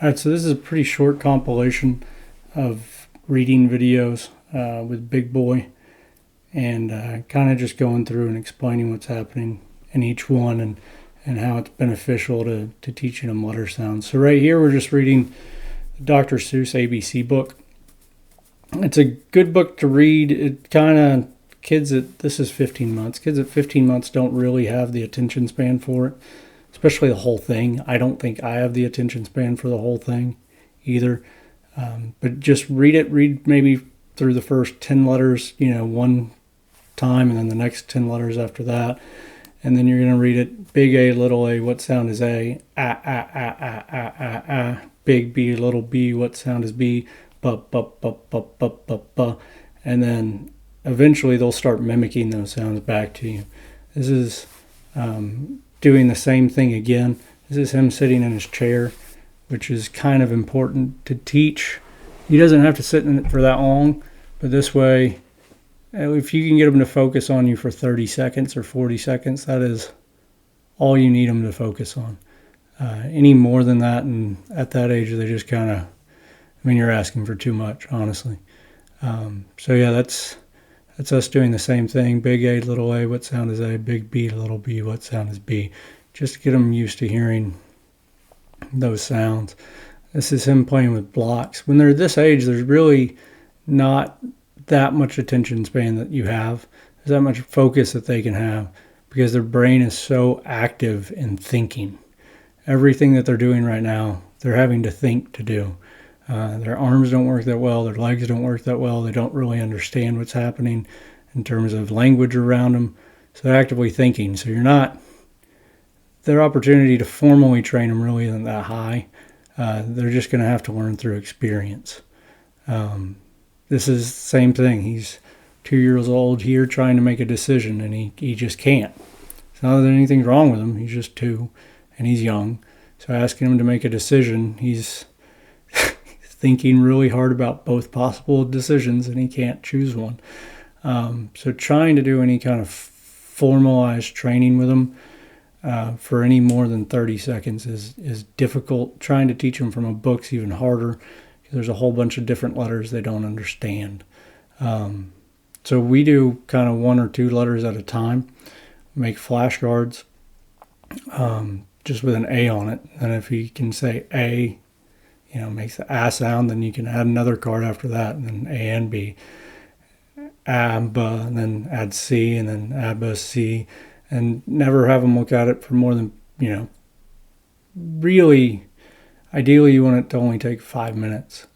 All right, so this is a pretty short compilation of reading videos with Big Boy, and kind of just going through and explaining what's happening in each one and how it's beneficial to teaching them letter sounds. So right here we're just reading the Dr. Seuss ABC book. It's a good book to read. It kind of, this is 15 months. Kids at 15 months don't really have the attention span for it, especially the whole thing. I don't think I have the attention span for the whole thing either. But just read maybe through the first 10 letters, one time, and then the next 10 letters after that. And then you're going to read it, big A, little a, what sound is A? Big B, little b, what sound is B? And then eventually they'll start mimicking those sounds back to you. This is doing the same thing again. This is him sitting in his chair, which is kind of important to teach. He doesn't have to sit in it for that long, but this way, if you can get them to focus on you for 30 seconds or 40 seconds, that is all you need them to focus on. Any more than that, and at that age, they just kind of, you're asking for too much, honestly. So yeah, that's us doing the same thing. Big A, little a, what sound is A? Big B, little b, what sound is B? Just to get them used to hearing those sounds. This is him playing with blocks. When they're this age, there's really not that much attention span that you have. There's that much focus that they can have because their brain is so active in thinking. Everything that they're doing right now, they're having to think to do. Their arms don't work that well. Their legs don't work that well. They don't really understand what's happening in terms of language around them. So they're actively thinking. So their opportunity to formally train them really isn't that high. They're just going to have to learn through experience. This is the same thing. He's 2 years old here trying to make a decision, and he just can't. It's not that anything's wrong with him. He's just 2, and he's young. So asking him to make a decision, he's thinking really hard about both possible decisions, and he can't choose one. So trying to do any kind of formalized training with him for any more than 30 seconds is difficult. Trying to teach them from a book's even harder. There's a whole bunch of different letters they don't understand. So we do kind of 1 or 2 letters at a time. Make flashcards just with an A on it. And if he can say A, makes the A sound, then you can add another card after that, and then A and B. ABBA, and then add C, and then ABBA, C. And never have them look at it for more than, really... Ideally, you want it to only take 5 minutes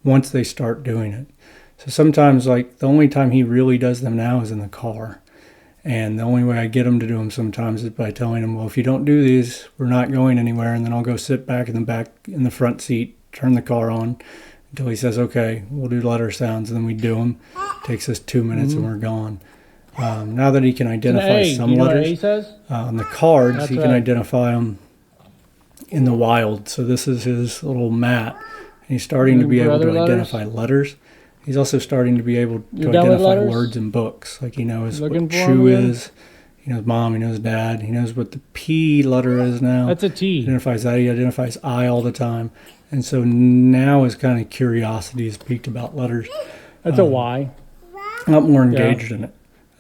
once they start doing it. So sometimes, the only time he really does them now is in the car. And the only way I get him to do them sometimes is by telling him, well, if you don't do these, we're not going anywhere. And then I'll go sit back in the front seat, turn the car on until he says, okay, we'll do letter sounds. And then we do them. It takes us 2 minutes and we're gone. Now that he can identify some letters on the cards, he can identify them in the wild. So this is his little mat. And he's starting to be able to identify letters. He's also starting to be able to identify words in books. Like he knows what shoe is. He knows mom. He knows dad. He knows what the P letter is now. That's a T. He identifies that. He identifies I all the time. And so now his kind of curiosity is piqued about letters. That's a Y. A lot more engaged in it.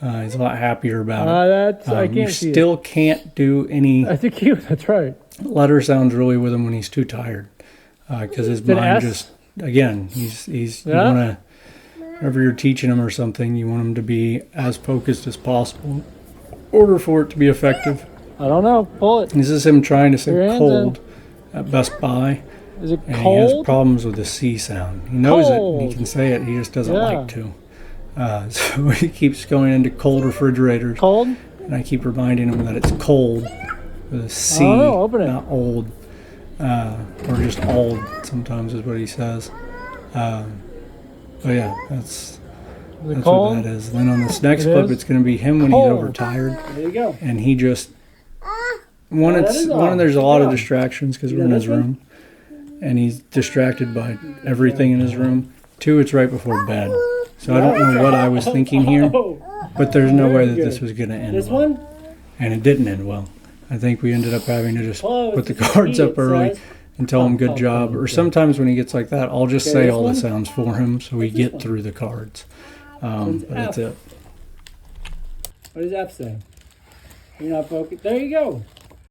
He's a lot happier about it. I can't see it. You still can't do any... That's cute. That's right. Letter sounds really with him when he's too tired, because his mind just, again, he's you want to, whenever you're teaching him or something, you want him to be as focused as possible in order for it to be effective. I don't know. Pull it. This is him trying to say cold at Best Buy. Is it and cold? He has problems with the C sound. He knows it and he can say it. He just doesn't like to. So he keeps going into cold refrigerators. Cold? And I keep reminding him that it's cold. With a C, not old, or just old sometimes is what he says. But yeah, that's what that is. And then on this next clip, it's going to be him when he's overtired. There you go. And he just, there's a lot of distractions because we're in his room. And he's distracted by everything in his room. 2, it's right before bed. So I don't know what I was thinking here, but there's no way that this was going to end well. And it didn't end well. I think we ended up having to just put the cards up early and tell him good Oh, job. okay. Or sometimes when he gets like that, I'll just Okay, say this all one? the sounds for him so we What's this get one? through the cards. One's But that's F. it. What does F say? You're not focused. There you go.